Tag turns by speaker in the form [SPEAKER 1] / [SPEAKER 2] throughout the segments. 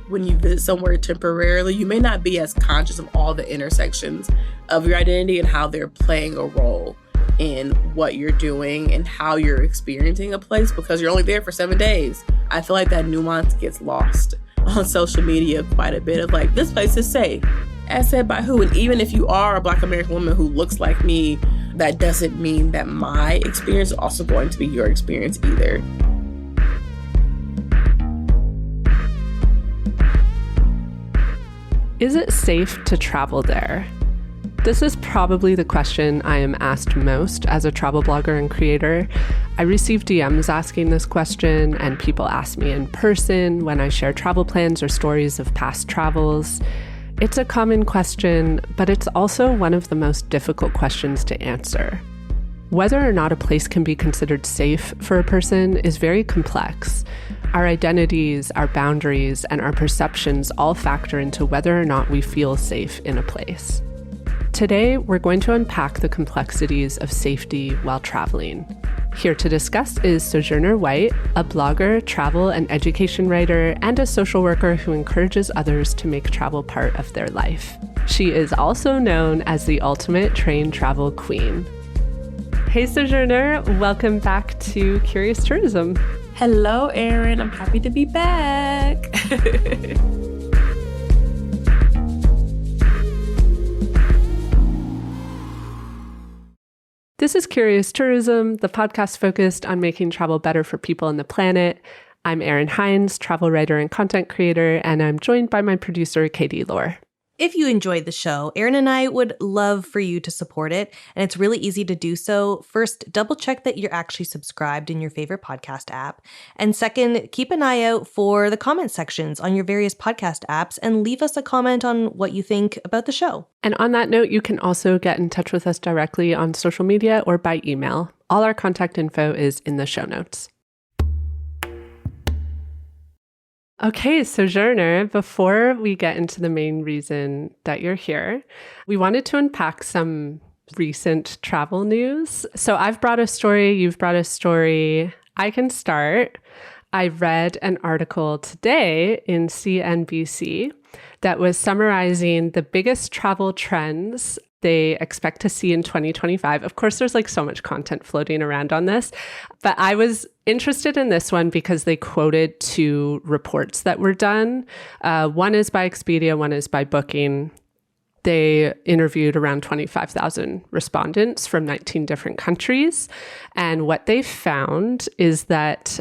[SPEAKER 1] when you visit somewhere temporarily, you may not be as conscious of all the intersections of your identity and how they're playing a role in what you're doing and how you're experiencing a place because you're only there for 7 days. I feel like that nuance gets lost on social media quite a bit of like, this place is safe. As said by who? And even if you are a Black American woman who looks like me, that doesn't mean that my experience is also going to be your experience either.
[SPEAKER 2] Is it safe to travel there? This is probably the question I am asked most as a travel blogger and creator. I receive DMs asking this question, and people ask me in person when I share travel plans or stories of past travels. It's a common question, but it's also one of the most difficult questions to answer. Whether or not a place can be considered safe for a person is very complex. Our identities, our boundaries, and our perceptions all factor into whether or not we feel safe in a place. Today, we're going to unpack the complexities of safety while traveling. Here to discuss is Sojourner White, a blogger, travel and education writer, and a social worker who encourages others to make travel part of their life. She is also known as the ultimate train travel queen. Hey Sojourner, welcome back to Curious Tourism.
[SPEAKER 1] Hello, Erin. I'm happy to be back.
[SPEAKER 2] This is Curious Tourism, the podcast focused on making travel better for people and the planet. I'm Erin Hines, travel writer and content creator, and I'm joined by my producer, Katie Lohr.
[SPEAKER 3] If you enjoyed the show, Erin and I would love for you to support it, and it's really easy to do so. First, double check that you're actually subscribed in your favorite podcast app. And second, keep an eye out for the comment sections on your various podcast apps and leave us a comment on what you think about the show.
[SPEAKER 2] And on that note, you can also get in touch with us directly on social media or by email. All our contact info is in the show notes. Okay, Sojourner, before we get into the main reason that you're here, we wanted to unpack some recent travel news. So I've brought a story, you've brought a story. I can start. I read an article today in CNBC that was summarizing the biggest travel trends they expect to see in 2025. Of course, there's like so much content floating around on this, but I was interested in this one because they quoted 2 reports that were done. One is by Expedia, one is by Booking. They interviewed around 25,000 respondents from 19 different countries. And what they found is that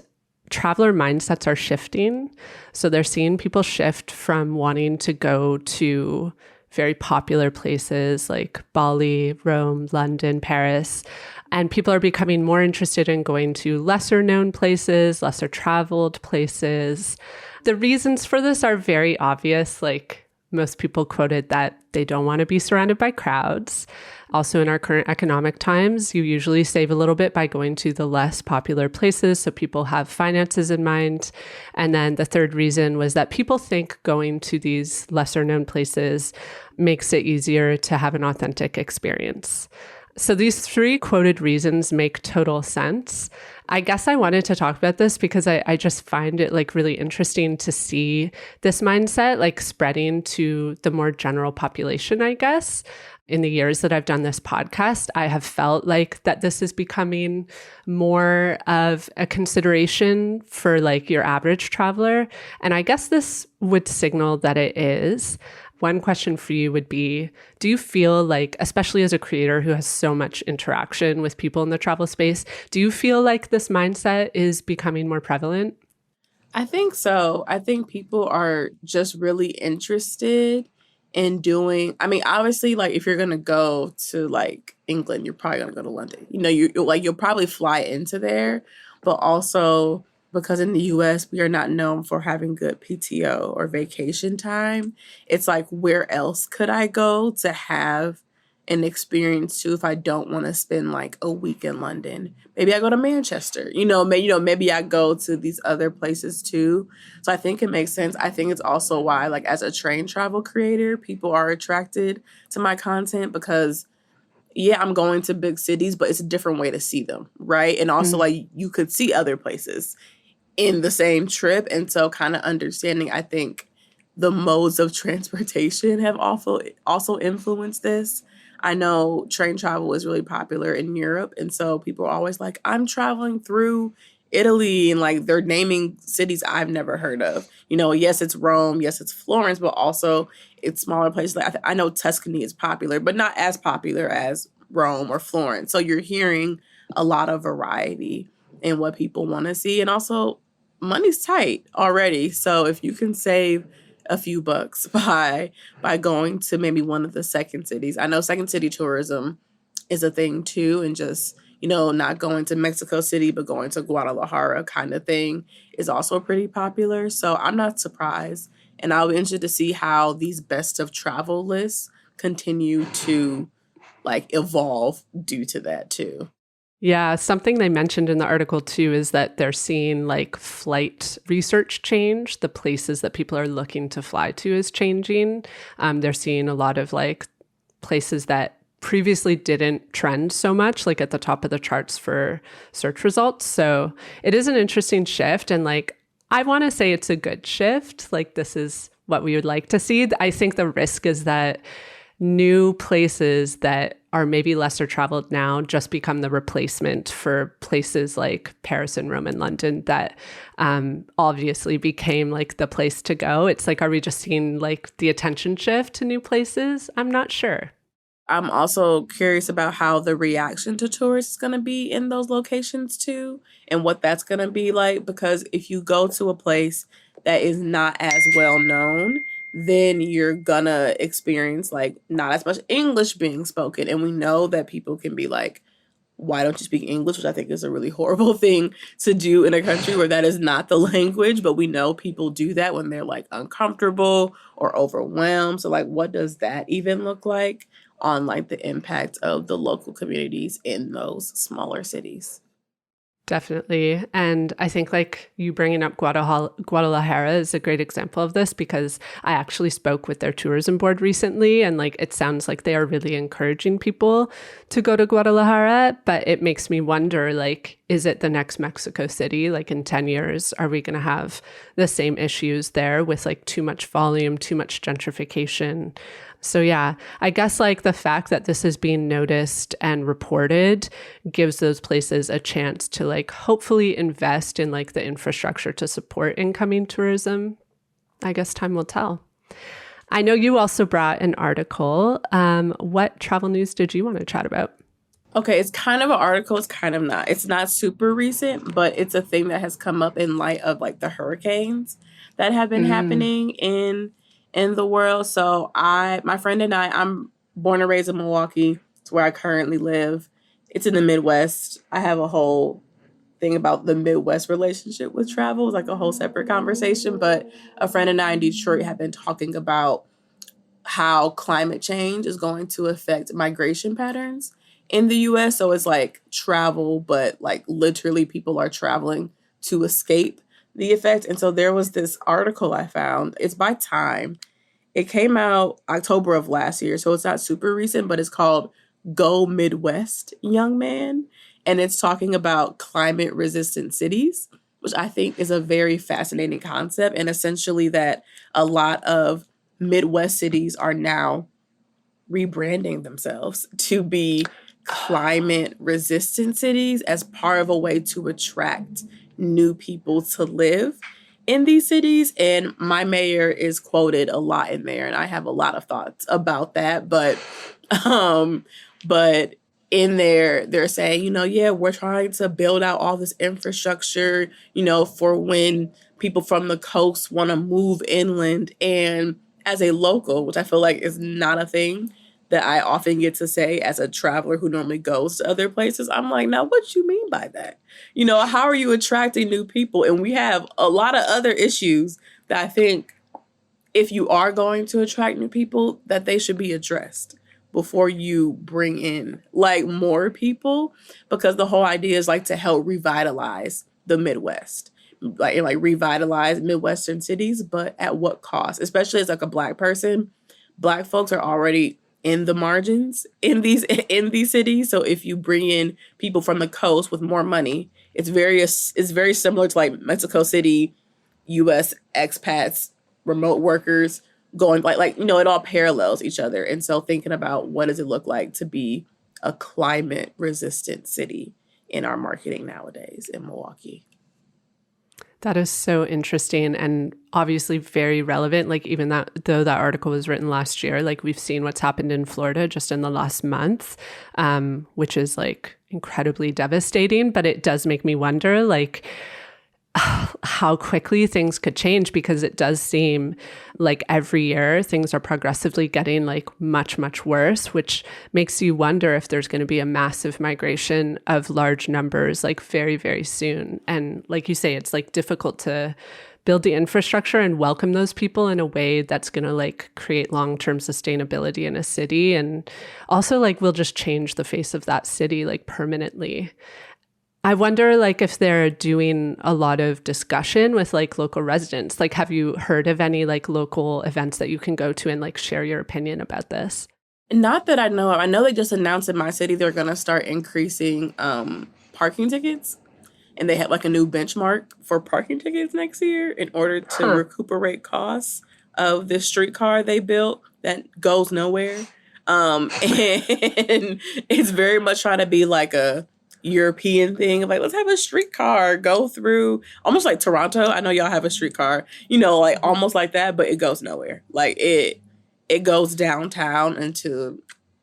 [SPEAKER 2] traveler mindsets are shifting. So they're seeing people shift from wanting to go to very popular places like Bali, Rome, London, Paris. And people are becoming more interested in going to lesser known places, lesser traveled places. The reasons for this are very obvious. Like most people quoted that they don't want to be surrounded by crowds. Also in our current economic times, you usually save a little bit by going to the less popular places. So people have finances in mind. And then the third reason was that people think going to these lesser known places makes it easier to have an authentic experience. So these 3 quoted reasons make total sense. I guess I wanted to talk about this because I just find it like really interesting to see this mindset like spreading to the more general population, I guess. In the years that I've done this podcast, I have felt like that this is becoming more of a consideration for like your average traveler. And I guess this would signal that it is. One question for you would be, do you feel like, especially as a creator who has so much interaction with people in the travel space, do you feel like this mindset is becoming more prevalent?
[SPEAKER 1] I think so. I think people are just really interested in doing, I mean, obviously, like if you're going to go to like England, you're probably going to go to London. You know, you'll probably fly into there, but also because in the US, we are not known for having good PTO or vacation time. It's like, where else could I go to have an experience too if I don't want to spend like a week in London? Maybe I go to Manchester, maybe I go to these other places too. So I think it makes sense. I think it's also why, like as a train travel creator, people are attracted to my content because yeah, I'm going to big cities, but it's a different way to see them, right? And also like you could see other places in the same trip. And so kind of understanding, I think, the modes of transportation have also influenced this. I know train travel is really popular in Europe, and so people are always like, I'm traveling through Italy, and like they're naming cities I've never heard of. Yes, it's Rome, yes, it's Florence, but also it's smaller places. Like I know Tuscany is popular, but not as popular as Rome or Florence. So you're hearing a lot of variety in what people want to see, and also money's tight already. So if you can save a few bucks by going to maybe one of the second cities. I know second city tourism is a thing too, and just not going to Mexico City but going to Guadalajara kind of thing is also pretty popular. So I'm not surprised, and I'll be interested to see how these best of travel lists continue to like evolve due to that too.
[SPEAKER 2] Yeah, something they mentioned in the article too is that they're seeing like flight research change. The places that people are looking to fly to is changing. They're seeing a lot of like places that previously didn't trend so much, like at the top of the charts for search results. So it is an interesting shift. And like, I want to say it's a good shift. Like, this is what we would like to see. I think the risk is that new places that are maybe lesser traveled now just become the replacement for places like Paris and Rome and London that obviously became like the place to go. It's like, are we just seeing like the attention shift to new places? I'm not sure.
[SPEAKER 1] I'm also curious about how the reaction to tourists is going to be in those locations too, and what that's going to be like. Because if you go to a place that is not as well known, then you're gonna experience like not as much English being spoken. And we know that people can be like, why don't you speak English? Which I think is a really horrible thing to do in a country where that is not the language. But we know people do that when they're like uncomfortable or overwhelmed. So like, what does that even look like on like the impact of the local communities in those smaller cities?
[SPEAKER 2] Definitely. And I think like you bringing up Guadalajara is a great example of this, because I actually spoke with their tourism board recently, and like it sounds like they are really encouraging people to go to Guadalajara, but it makes me wonder, like, is it the next Mexico City? Like in 10 years, are we going to have the same issues there with like too much volume, too much gentrification? So yeah, I guess like the fact that this is being noticed and reported gives those places a chance to like hopefully invest in like the infrastructure to support incoming tourism. I guess time will tell. I know you also brought an article. What travel news did you want to chat about?
[SPEAKER 1] Okay, it's kind of an article. It's kind of not. It's not super recent, but it's a thing that has come up in light of like the hurricanes that have been happening in the world. So my friend and I'm born and raised in Milwaukee. It's where I currently live. It's in the Midwest. I have a whole thing about the Midwest relationship with travel. It's like a whole separate conversation. But a friend and I in Detroit have been talking about how climate change is going to affect migration patterns in the US. So it's like travel, but like literally people are traveling to escape the effect. And so there was this article I found. It's by Time. It came out October of last year, so it's not super recent, but it's called Go Midwest, Young Man. And it's talking about climate resistant cities, which I think is a very fascinating concept. And essentially that a lot of Midwest cities are now rebranding themselves to be climate resistant cities as part of a way to attract new people to live in these cities. And my mayor is quoted a lot in there, and I have a lot of thoughts about that. But in there, they're saying, yeah, we're trying to build out all this infrastructure, for when people from the coast want to move inland. And as a local, which I feel like is not a thing that I often get to say as a traveler who normally goes to other places, I'm like, now what you mean by that? How are you attracting new people? And we have a lot of other issues that I think if you are going to attract new people, that they should be addressed before you bring in like more people, because the whole idea is like to help revitalize the Midwest, like revitalize Midwestern cities, but at what cost? Especially as like a Black person, Black folks are already in the margins in these cities. So if you bring in people from the coast with more money, it's very similar to like Mexico City, US expats remote workers going like it all parallels each other. And so thinking about what does it look like to be a climate resistant city in our marketing nowadays in Milwaukee.
[SPEAKER 2] That is so interesting and obviously very relevant. Like even though that article was written last year, like we've seen what's happened in Florida just in the last month, which is like incredibly devastating. But it does make me wonder, like, how quickly things could change, because it does seem like every year things are progressively getting like much, much worse, which makes you wonder if there's going to be a massive migration of large numbers like very, very soon. And like you say, it's like difficult to build the infrastructure and welcome those people in a way that's going to like create long-term sustainability in a city. And also like will just change the face of that city like permanently. I wonder, like, if they're doing a lot of discussion with, like, local residents. Like, have you heard of any, like, local events that you can go to and, like, share your opinion about this?
[SPEAKER 1] Not that I know of. I know they just announced in my city they're going to start increasing parking tickets. And they have, like, a new benchmark for parking tickets next year in order to recuperate costs of this streetcar they built that goes nowhere. And it's very much trying to be, like, a European thing of like, let's have a streetcar go through, almost like Toronto. I know y'all have a streetcar, like almost like that, but it goes nowhere. Like it goes downtown into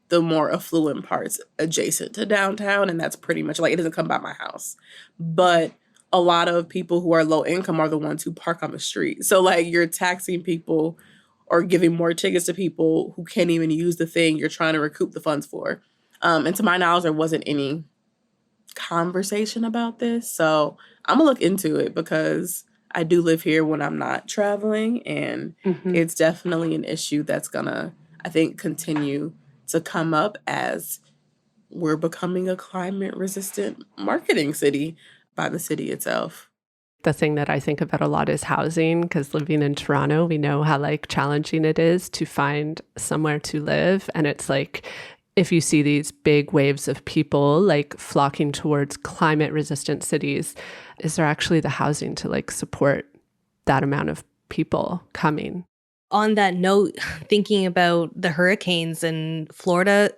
[SPEAKER 1] the more affluent parts adjacent to downtown, and that's pretty much like it doesn't come by my house. But a lot of people who are low income are the ones who park on the street. So like you're taxing people or giving more tickets to people who can't even use the thing you're trying to recoup the funds for. And to my knowledge, there wasn't any conversation about this. So I'm gonna look into it because I do live here when I'm not traveling, and it's definitely an issue that's gonna, I think, continue to come up as we're becoming a climate resistant marketing city by the city itself.
[SPEAKER 2] The thing that I think about a lot is housing, because living in Toronto, we know how like challenging it is to find somewhere to live. And it's like, if you see these big waves of people like flocking towards climate resistant cities, is there actually the housing to like support that amount of people coming?
[SPEAKER 3] On that note, thinking about the hurricanes in Florida,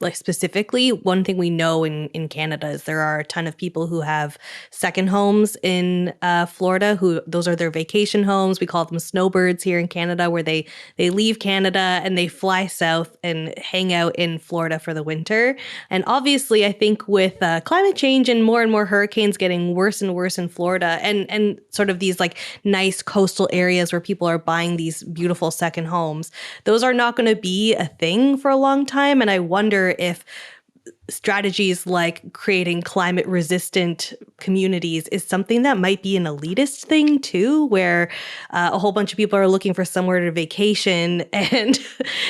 [SPEAKER 3] like specifically, one thing we know in Canada is there are a ton of people who have second homes in Florida. Who those are their vacation homes. We call them snowbirds here in Canada, where they leave Canada and they fly south and hang out in Florida for the winter. And obviously, I think with climate change and more hurricanes getting worse and worse in Florida, and sort of these like nice coastal areas where people are buying these beautiful second homes, those are not going to be a thing for a long time. And I wonder if strategies like creating climate resistant communities is something that might be an elitist thing too, where a whole bunch of people are looking for somewhere to vacation, and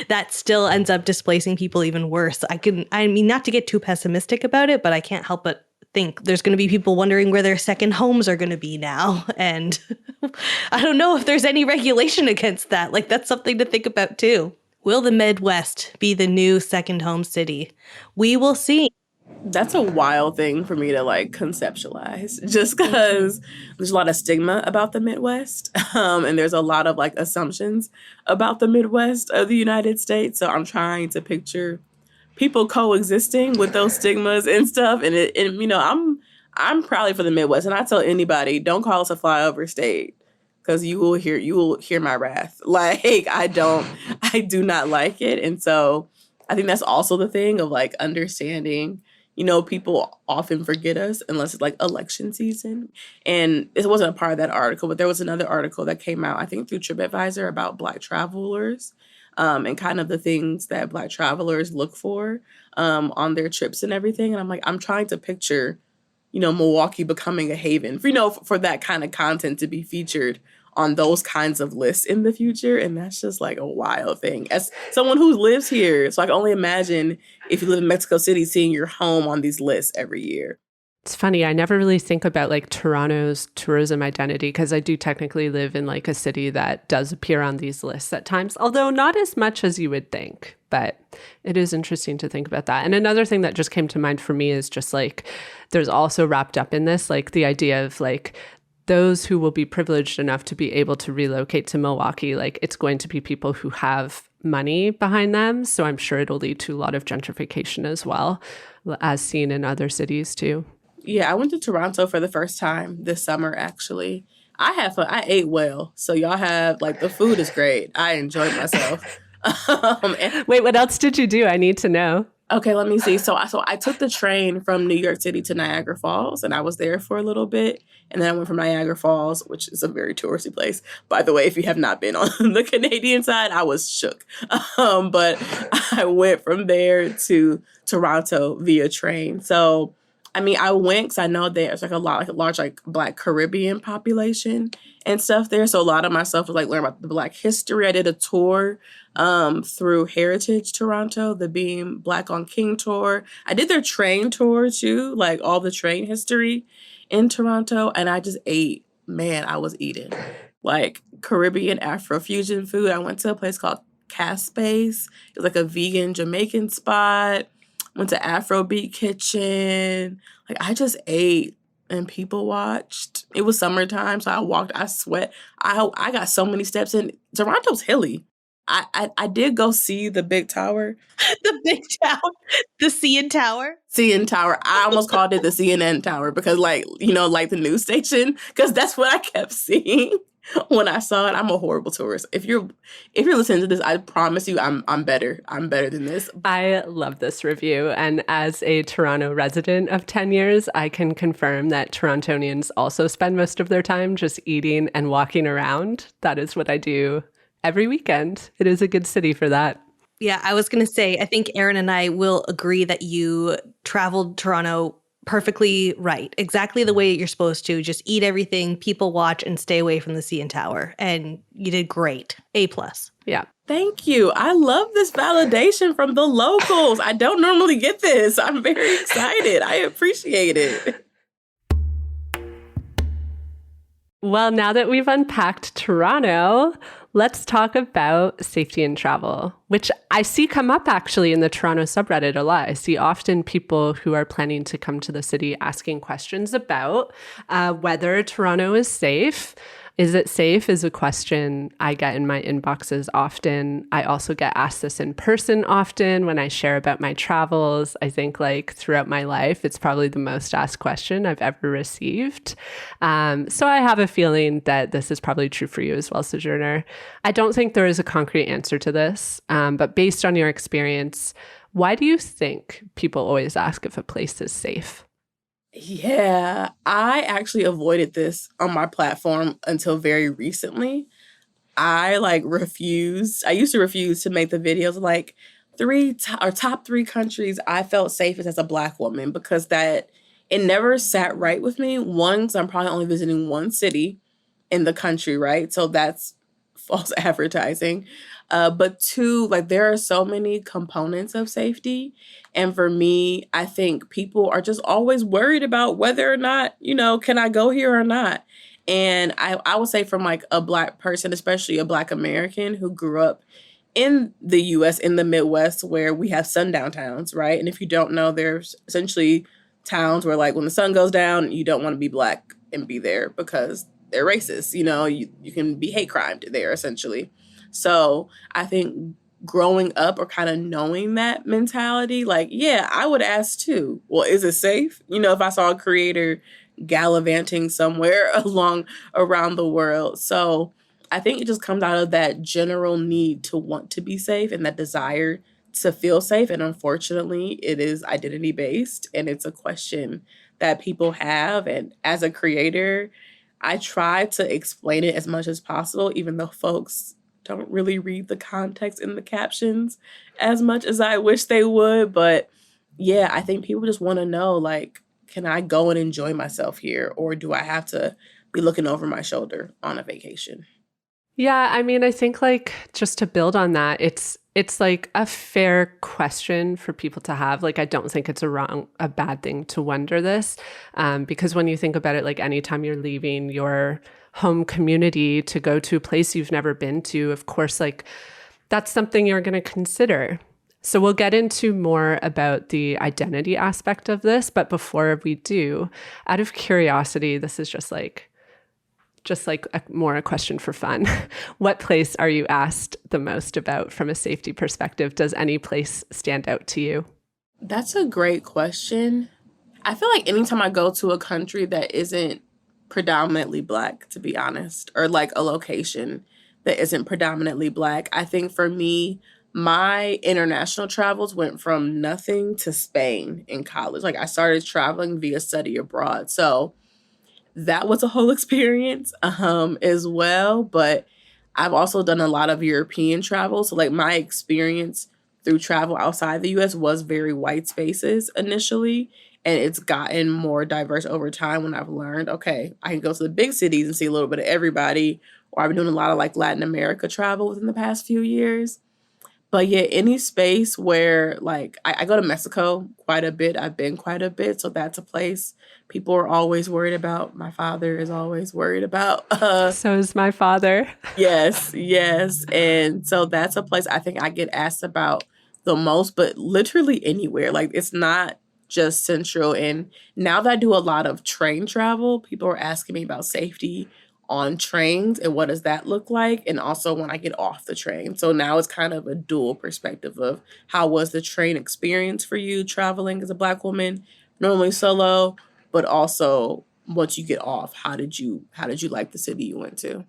[SPEAKER 3] that still ends up displacing people even worse. I mean, not to get too pessimistic about it, but I can't help but think there's going to be people wondering where their second homes are going to be now. And I don't know if there's any regulation against that. Like, that's something to think about too. Will the Midwest be the new second home city? We will see.
[SPEAKER 1] That's a wild thing for me to like conceptualize, just because there's a lot of stigma about the Midwest. And there's a lot of like assumptions about the Midwest of the United States. So I'm trying to picture people coexisting with those stigmas and stuff. And I'm probably for the Midwest. And I tell anybody, don't call us a flyover state, because you will hear my wrath. Like I do not like it. And so I think that's also the thing of like understanding, people often forget us unless it's like election season. And it wasn't a part of that article, but there was another article that came out, I think through TripAdvisor, about Black travelers, and kind of the things that Black travelers look for on their trips and everything. And I'm like, I'm trying to picture, Milwaukee becoming a haven for that kind of content to be featured on those kinds of lists in the future. And that's just like a wild thing. As someone who lives here, so I can only imagine if you live in Mexico City, seeing your home on these lists every year.
[SPEAKER 2] It's funny. I never really think about like Toronto's tourism identity, because I do technically live in like a city that does appear on these lists at times, although not as much as you would think. But it is interesting to think about that. And another thing that just came to mind for me is just like, there's also wrapped up in this, like the idea of like those who will be privileged enough to be able to relocate to Milwaukee, like it's going to be people who have money behind them. So I'm sure it'll lead to a lot of gentrification as well, as seen in other cities too.
[SPEAKER 1] Yeah, I went to Toronto for the first time this summer, actually. I had fun. I ate well. So y'all have, like, the food is great. I enjoyed myself.
[SPEAKER 2] Wait, what else did you do? I need to know.
[SPEAKER 1] Okay, let me see. So I took the train from New York City to Niagara Falls, and I was there for a little bit. And then I went from Niagara Falls, which is a very touristy place. By the way, if you have not been on the Canadian side, I was shook. But I went from there to Toronto via train. So, I mean, I went because I know there's like a large like Black Caribbean population and stuff there. So a lot of my stuff was like learn about the Black history. I did a tour through Heritage Toronto, the Being Black on King tour. I did their train tour too, like all the train history in Toronto. And I just ate, man, I was eating like Caribbean Afrofusion food. I went to a place called Caspace. It was like a vegan Jamaican spot. Went to Afrobeat Kitchen. Like I just ate and people watched. It was summertime, so I walked, I sweat. I got so many steps in. Toronto's hilly. I did go see the big tower.
[SPEAKER 3] The big tower. The CN Tower.
[SPEAKER 1] CN Tower. I almost called it the CNN Tower because like, you know, like the news station, because that's what I kept seeing when I saw it. I'm a horrible tourist. If you're listening to this, I promise you I'm better. I'm better than this.
[SPEAKER 2] I love this review. And as a Toronto resident of 10 years, I can confirm that Torontonians also spend most of their time just eating and walking around. That is what I do every weekend. It is a good city for that.
[SPEAKER 3] Yeah, I was going to say, I think Erin and I will agree that you traveled Toronto perfectly right. Exactly the way you're supposed to. Just eat everything, people watch, and stay away from the CN Tower. And you did great. A+.
[SPEAKER 2] Yeah.
[SPEAKER 1] Thank you. I love this validation from the locals. I don't normally get this. I'm very excited. I appreciate it.
[SPEAKER 2] Well, now that we've unpacked Toronto, let's talk about safety in travel, which I see come up actually in the Toronto subreddit a lot. I see often people who are planning to come to the city asking questions about whether Toronto is safe. Is it safe is a question I get in my inboxes often. I also get asked this in person often when I share about my travels. I think like throughout my life, it's probably the most asked question I've ever received. So I have a feeling that this is probably true for you as well, Sojourner. I don't think there is a concrete answer to this, but based on your experience, why do you think people always ask if a place is safe?
[SPEAKER 1] Yeah, I actually avoided this on my platform until very recently. I refused. I used to refuse to make the videos like top 3 countries I felt safest as a Black woman because that it never sat right with me. One, because I'm probably only visiting one city in the country, right? So that's false advertising. But 2, like there are so many components of safety. And for me, I think people are just always worried about whether or not, you know, can I go here or not? And I would say from like a Black person, especially a Black American who grew up in the US, in the Midwest, where we have sundown towns, right? And if you don't know, there's essentially towns where like when the sun goes down, you don't want to be Black and be there because they're racist. You know, you can be hate crimed there essentially. So I think growing up or kind of knowing that mentality, like, yeah, I would ask too, well, is it safe? You know, if I saw a creator gallivanting somewhere around the world. So I think it just comes out of that general need to want to be safe and that desire to feel safe. And unfortunately, it is identity based and it's a question that people have. And as a creator, I try to explain it as much as possible, even though folks don't really read the context in the captions as much as I wish they would. But yeah, I think people just want to know, like, can I go and enjoy myself here? Or do I have to be looking over my shoulder on a vacation?
[SPEAKER 2] Yeah, I mean, I think like just to build on that, it's like a fair question for people to have. Like, I don't think it's a bad thing to wonder this, because when you think about it, like anytime you're leaving your home community to go to a place you've never been to, of course, like that's something you're going to consider. So we'll get into more about the identity aspect of this. But before we do, out of curiosity, this is just like just like a question for fun. What place are you asked the most about from a safety perspective? Does any place stand out to you?
[SPEAKER 1] That's a great question. I feel like anytime I go to a country that isn't predominantly Black, to be honest, or like a location that isn't predominantly Black, I think for me, my international travels went from nothing to Spain in college. Like I started traveling via study abroad. So that was a whole experience as well. But I've also done a lot of European travel. So like my experience through travel outside the US was very white spaces initially. And it's gotten more diverse over time when I've learned, okay, I can go to the big cities and see a little bit of everybody. Or I've been doing a lot of like Latin America travel within the past few years. But yeah, any space where like I go to Mexico quite a bit. I've been quite a bit. So that's a place people are always worried about. My father is always worried about.
[SPEAKER 2] So is my father.
[SPEAKER 1] Yes, yes. And so that's a place I think I get asked about the most, but literally anywhere. Like it's not just central. And now that I do a lot of train travel, people are asking me about safety on trains and what does that look like, and also when I get off the train. So now it's kind of a dual perspective of how was the train experience for you traveling as a Black woman, normally solo, but also once you get off, how did you like the city you went to?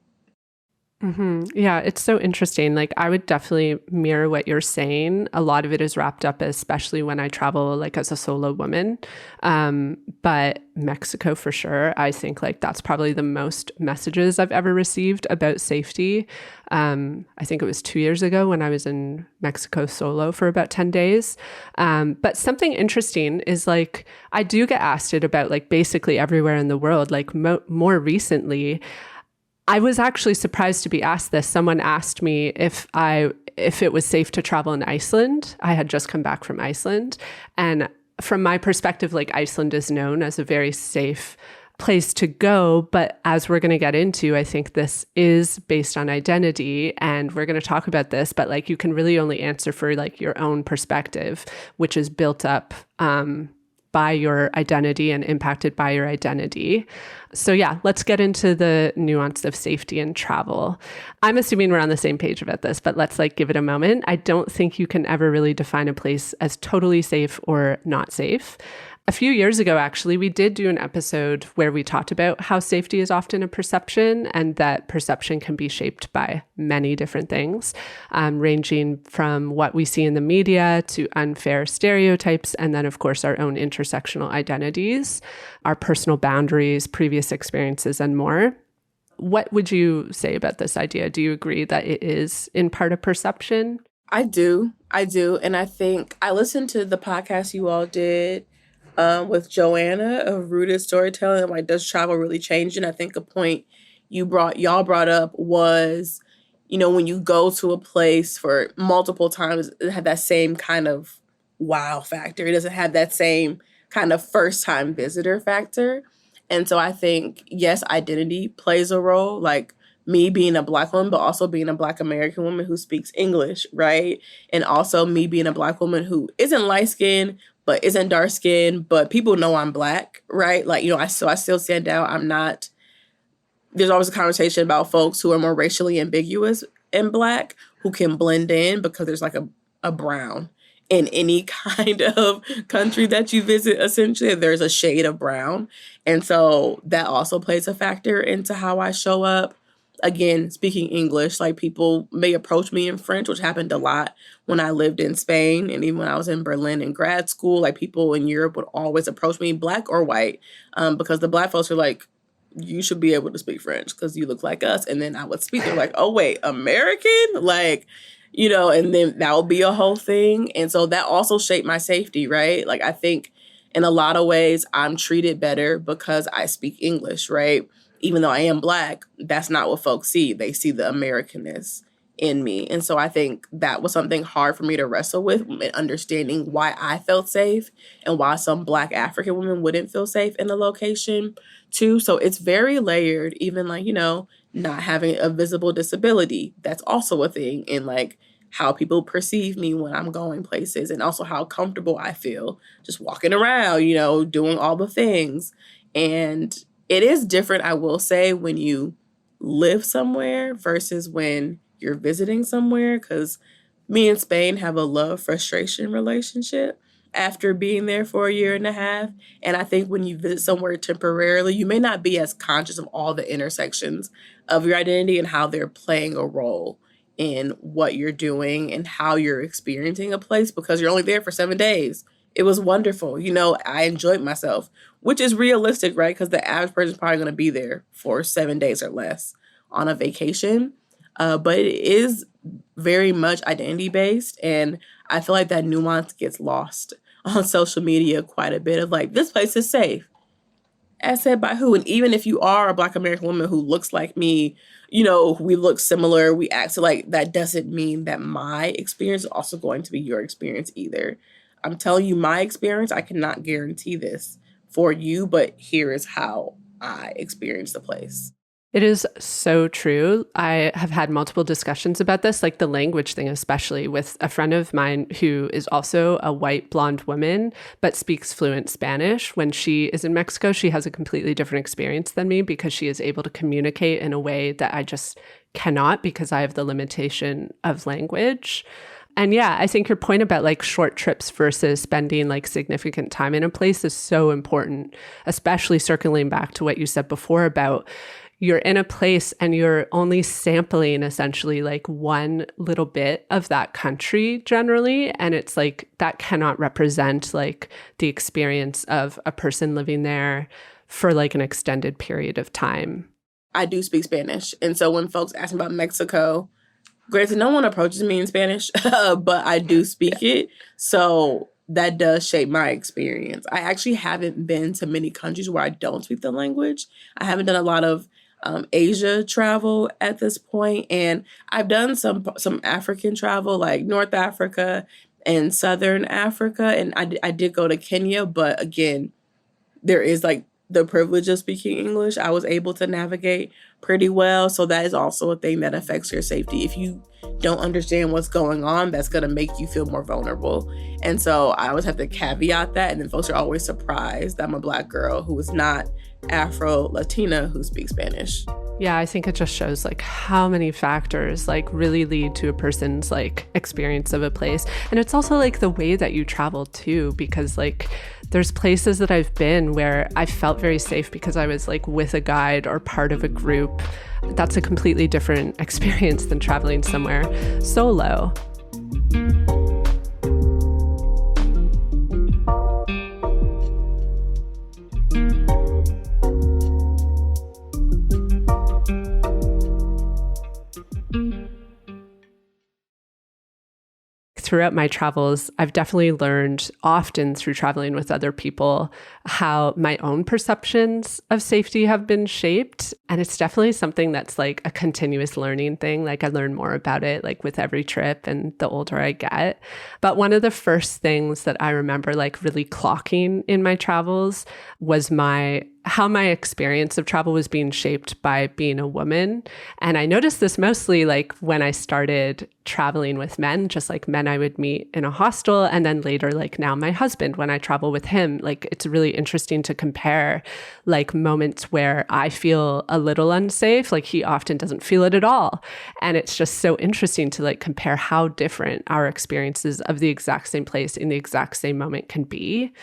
[SPEAKER 2] Yeah, it's so interesting. Like I would definitely mirror what you're saying. A lot of it is wrapped up, especially when I travel like as a solo woman. But Mexico for sure, I think like that's probably the most messages I've ever received about safety. I think it was 2 years ago when I was in Mexico solo for about 10 days. But something interesting is like, I do get asked it about like basically everywhere in the world, like more recently. I was actually surprised to be asked this. Someone asked me if it was safe to travel in Iceland. I had just come back from Iceland. And from my perspective, like Iceland is known as a very safe place to go. But as we're going to get into, I think this is based on identity and we're going to talk about this, but like you can really only answer for like your own perspective, which is built up by your identity and impacted by your identity. So yeah, let's get into the nuance of safety and travel. I'm assuming we're on the same page about this, but let's like give it a moment. I don't think you can ever really define a place as totally safe or not safe. A few years ago, actually, we did do an episode where we talked about how safety is often a perception and that perception can be shaped by many different things, ranging from what we see in the media to unfair stereotypes, and then, of course, our own intersectional identities, our personal boundaries, previous experiences, and more. What would you say about this idea? Do you agree that it is in part a perception?
[SPEAKER 1] I do. And I think I listened to the podcast you all did with Joanna of Rooted Storytelling. Like, does travel really change? And I think a point y'all brought up was, when you go to a place for multiple times, it had that same kind of wow factor. It doesn't have that same kind of first time visitor factor. And so I think, yes, identity plays a role, like me being a Black woman, but also being a Black American woman who speaks English, right? And also me being a Black woman who isn't light skinned, but isn't dark skinned, but people know I'm Black, right? Like, I still stand out. I'm not, there's always a conversation about folks who are more racially ambiguous and Black who can blend in because there's like a brown in any kind of country that you visit. Essentially, there's a shade of brown. And so that also plays a factor into how I show up. Again, speaking English, like people may approach me in French, which happened a lot when I lived in Spain. And even when I was in Berlin in grad school, like people in Europe would always approach me, Black or white, because the Black folks are like, you should be able to speak French because you look like us. And then I would speak, they're like, oh, wait, American? Like, and then that will be a whole thing. And so that also shaped my safety, right? Like, I think in a lot of ways, I'm treated better because I speak English, right? Even though I am Black, that's not what folks see. They see the Americanness in me. And so I think that was something hard for me to wrestle with, understanding why I felt safe and why some Black African women wouldn't feel safe in a location too. So it's very layered, even like, not having a visible disability. That's also a thing in like how people perceive me when I'm going places, and also how comfortable I feel just walking around, doing all the things. And it is different, I will say, when you live somewhere versus when you're visiting somewhere. Because me and Spain have a love frustration relationship after being there for a year and a half. And I think when you visit somewhere temporarily, you may not be as conscious of all the intersections of your identity and how they're playing a role in what you're doing and how you're experiencing a place because you're only there for 7 days. It was wonderful. I enjoyed myself, which is realistic, right? Because the average person is probably going to be there for 7 days or less on a vacation. But it is very much identity based. And I feel like that nuance gets lost on social media quite a bit of like, this place is safe. As said by who? And even if you are a Black American woman who looks like me, we look similar, we act like that doesn't mean that my experience is also going to be your experience either. I'm telling you my experience. I cannot guarantee this for you, but here is how I experienced the place.
[SPEAKER 2] It is so true. I have had multiple discussions about this, like the language thing, especially with a friend of mine who is also a white blonde woman, but speaks fluent Spanish. When she is in Mexico, she has a completely different experience than me because she is able to communicate in a way that I just cannot because I have the limitation of language. And yeah, I think your point about like short trips versus spending like significant time in a place is so important, especially circling back to what you said before about you're in a place and you're only sampling essentially like one little bit of that country generally. And it's like that cannot represent like the experience of a person living there for like an extended period of time.
[SPEAKER 1] I do speak Spanish. And so when folks ask me about Mexico, granted, no one approaches me in Spanish, but I do speak it. So that does shape my experience. I actually haven't been to many countries where I don't speak the language. I haven't done a lot of Asia travel at this point, and I've done some African travel, like North Africa and Southern Africa, and I did go to Kenya, but again, there is like the privilege of speaking English. I was able to navigate pretty well, so that is also a thing that affects your safety. If you don't understand what's going on, that's going to make you feel more vulnerable. And so I always have to caveat that, and then folks are always surprised that I'm a Black girl who is not Afro-Latina who speaks Spanish.
[SPEAKER 2] Yeah, I think it just shows like how many factors like really lead to a person's like experience of a place. And it's also like the way that you travel too, because like there's places that I've been where I felt very safe because I was like with a guide or part of a group. That's a completely different experience than traveling somewhere solo. Throughout my travels, I've definitely learned often through traveling with other people how my own perceptions of safety have been shaped. And it's definitely something that's like a continuous learning thing. Like I learn more about it like with every trip and the older I get. But one of the first things that I remember like really clocking in my travels was how my experience of travel was being shaped by being a woman. And I noticed this mostly like when I started traveling with men, just like men I would meet in a hostel. And then later, like now my husband, when I travel with him, like it's really interesting to compare like moments where I feel a little unsafe, like he often doesn't feel it at all. And it's just so interesting to like compare how different our experiences of the exact same place in the exact same moment can be.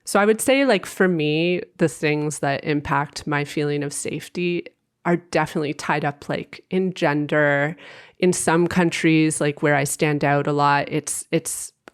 [SPEAKER 2] So I would say like for me, the things that impact my feeling of safety are definitely tied up like in gender. In some countries, like where I stand out a lot,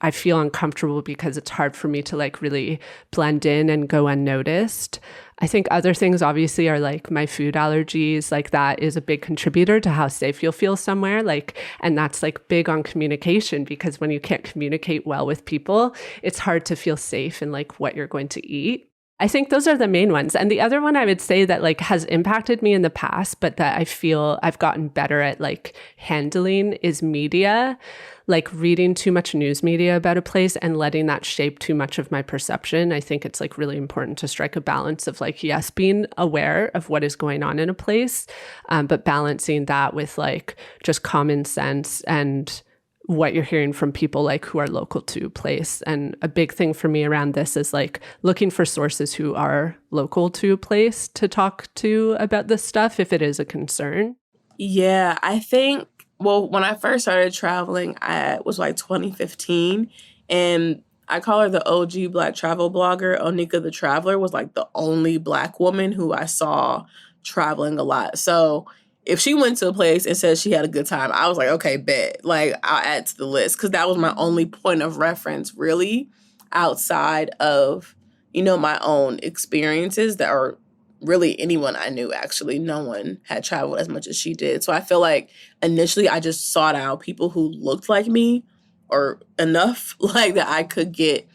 [SPEAKER 2] I feel uncomfortable because it's hard for me to like really blend in and go unnoticed. I think other things obviously are like my food allergies, like that is a big contributor to how safe you'll feel somewhere. Like, and that's like big on communication because when you can't communicate well with people, it's hard to feel safe in like what you're going to eat. I think those are the main ones. And the other one I would say that like has impacted me in the past, but that I feel I've gotten better at like handling is media, like reading too much news media about a place and letting that shape too much of my perception. I think it's like really important to strike a balance of like, yes, being aware of what is going on in a place, but balancing that with like just common sense and what you're hearing from people like who are local to place. And a big thing for me around this is like looking for sources who are local to a place to talk to about this stuff if it is a concern.
[SPEAKER 1] Yeah, I think, well, when I first started traveling, I was like 2015, and I call her the OG Black travel blogger. Onika the Traveler was like the only Black woman who I saw traveling a lot. So if she went to a place and said she had a good time, I was like, okay, bet. Like, I'll add to the list, because that was my only point of reference, really, outside of, my own experiences that are really anyone I knew. Actually, no one had traveled as much as she did. So I feel like initially I just sought out people who looked like me or enough like that I could get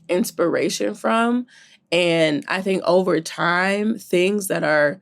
[SPEAKER 1] inspiration from. And I think over time, things that are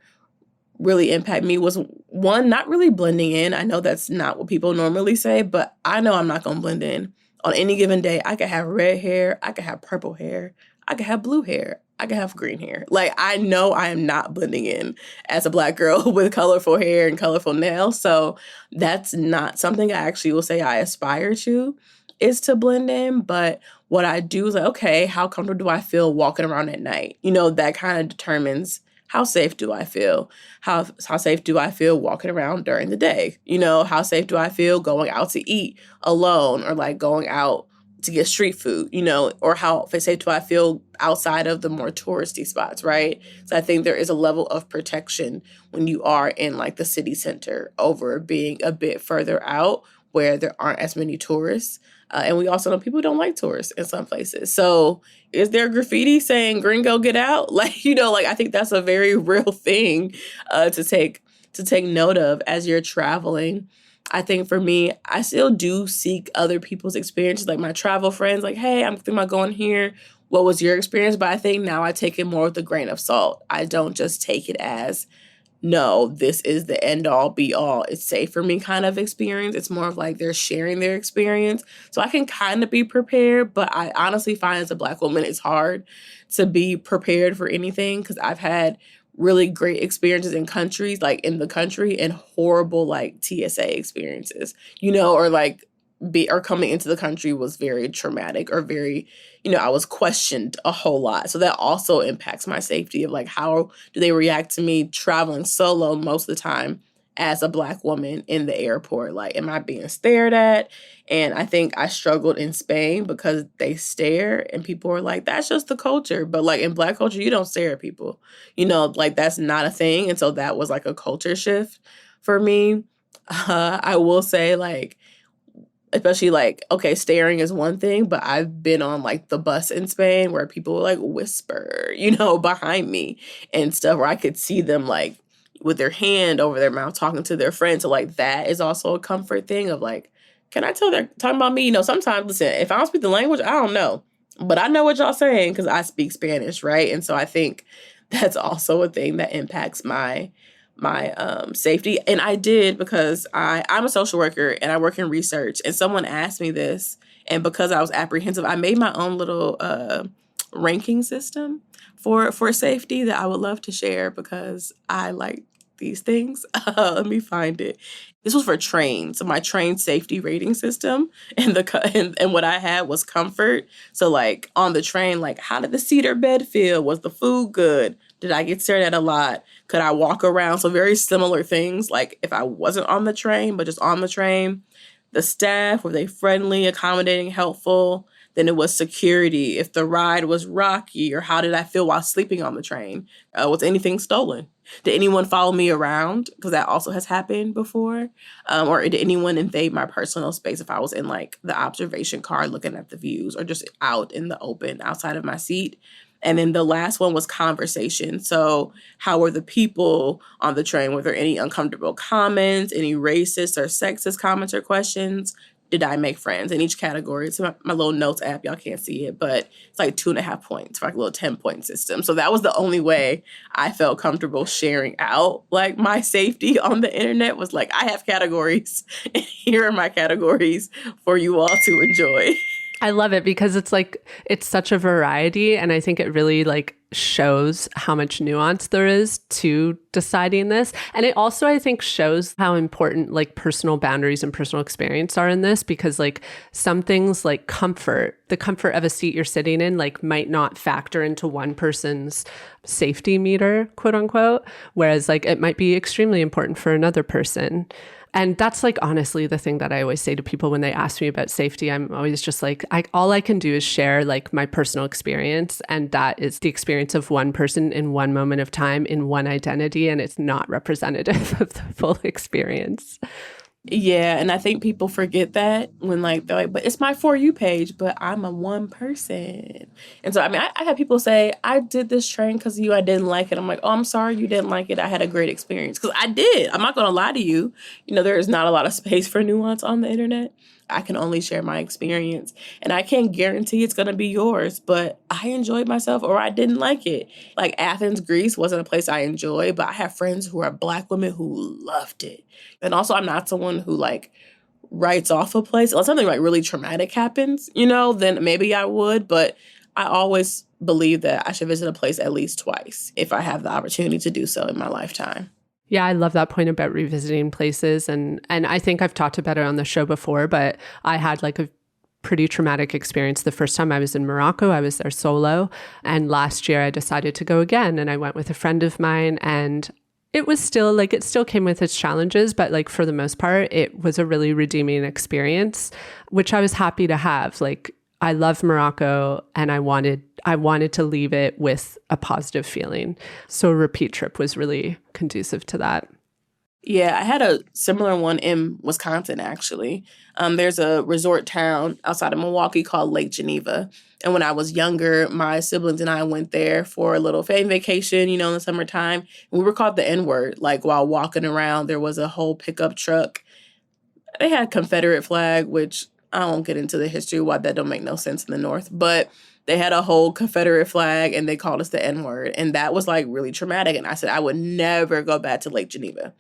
[SPEAKER 1] really impact me was, one, not really blending in. I know that's not what people normally say, but I know I'm not going to blend in. On any given day, I could have red hair, I could have purple hair, I could have blue hair, I could have green hair. Like, I know I am not blending in as a Black girl with colorful hair and colorful nails. So that's not something I actually will say I aspire to, is to blend in. But what I do is like, okay, how comfortable do I feel walking around at night? That kind of determines how safe do I feel? How safe do I feel walking around during the day? How safe do I feel going out to eat alone, or like going out to get street food, or how safe do I feel outside of the more touristy spots, right? So I think there is a level of protection when you are in like the city center over being a bit further out where there aren't as many tourists. And we also know people don't like tourists in some places. So is there graffiti saying "Gringo, get out"? Like, I think that's a very real thing to take note of as you're traveling. I think for me, I still do seek other people's experiences, like my travel friends, like, hey, I'm thinking about going here. What was your experience? But I think now I take it more with a grain of salt. I don't just take it as, no, this is the end all be all, it's safe for me kind of experience. It's more of like they're sharing their experience. So I can kind of be prepared, but I honestly find as a Black woman, it's hard to be prepared for anything, because I've had really great experiences in countries, like in the country, and horrible like TSA experiences, or like coming into the country was very traumatic, or very, I was questioned a whole lot. So that also impacts my safety of like, how do they react to me traveling solo most of the time as a Black woman in the airport? Like, am I being stared at? And I think I struggled in Spain because they stare and people are like, that's just the culture. But like in Black culture, you don't stare at people, like that's not a thing. And so that was like a culture shift for me. I will say, like, especially like, okay, staring is one thing, but I've been on like the bus in Spain where people would like whisper, behind me and stuff, where I could see them like with their hand over their mouth talking to their friend. So like that is also a comfort thing of like, can I tell they're talking about me? Sometimes, listen, if I don't speak the language, I don't know, but I know what y'all saying because I speak Spanish, right? And so I think that's also a thing that impacts my safety. And I did, because I'm a social worker and I work in research, and someone asked me this, and because I was apprehensive, I made my own little ranking system for safety that I would love to share, because I like these things. Let me find it. This was for trains, so my train safety rating system, and and what I had was comfort. So like on the train, like, how did the seat or bed feel? Was the food good? Did I get stared at a lot? Could I walk around? So very similar things. Like if I wasn't on the train, but just on the train, the staff, were they friendly, accommodating, helpful? Then it was security. If the ride was rocky, or how did I feel while sleeping on the train? Was anything stolen? Did anyone follow me around? Because that also has happened before. Or did anyone invade my personal space if I was in like the observation car looking at the views, or just out in the open outside of my seat? And then the last one was conversation. So how were the people on the train? Were there any uncomfortable comments, any racist or sexist comments or questions? Did I make friends? In each category, it's my little notes app. Y'all can't see it, but it's like 2.5 points for like a little 10-point system. So that was the only way I felt comfortable sharing out like my safety on the internet, was like, I have categories and here are my categories for you all to enjoy.
[SPEAKER 2] I love it because it's like, it's such a variety. And I think it really like shows how much nuance there is to deciding this. And it also, I think, shows how important like personal boundaries and personal experience are in this, because like some things like comfort, the comfort of a seat you're sitting in, like might not factor into one person's safety meter, quote unquote, whereas like it might be extremely important for another person. And that's like honestly the thing that I always say to people when they ask me about safety. I'm always just like, all I can do is share like my personal experience. And that is the experience of one person in one moment of time in one identity. And it's not representative of the full experience.
[SPEAKER 1] Yeah, and I think people forget that when like they're like, but it's my For You page, but I'm a one person. And so, I mean, I had people say, I did this train because of you, I didn't like it. I'm like, oh, I'm sorry you didn't like it. I had a great experience. Because I did. I'm not going to lie to you. You know, there is not a lot of space for nuance on the internet. I can only share my experience, and I can't guarantee it's going to be yours, but I enjoyed myself or I didn't like it. Like Athens, Greece wasn't a place I enjoyed, but I have friends who are Black women who loved it. And also, I'm not someone who like writes off a place. Unless something like really traumatic happens, you know, then maybe I would, but I always believe that I should visit a place at least twice if I have the opportunity to do so in my lifetime.
[SPEAKER 2] Yeah, I love that point about revisiting places. And I think I've talked about it on the show before, but I had like a pretty traumatic experience the first time I was in Morocco. I was there solo. And last year I decided to go again. And I went with a friend of mine, and it was still like, it still came with its challenges, but like for the most part, it was a really redeeming experience, which I was happy to have. Like, I love Morocco, and I wanted to leave it with a positive feeling. So a repeat trip was really conducive to that.
[SPEAKER 1] Yeah, I had a similar one in Wisconsin, actually. There's a resort town outside of Milwaukee called Lake Geneva. And when I was younger, my siblings and I went there for a little family vacation, you know, in the summertime. And we were called the N-word. Like, while walking around, there was a whole pickup truck. They had Confederate flag, which I won't get into the history why that don't make no sense in the North. But they had a whole Confederate flag, and they called us the N-word. And that was, like, really traumatic. And I said I would never go back to Lake Geneva.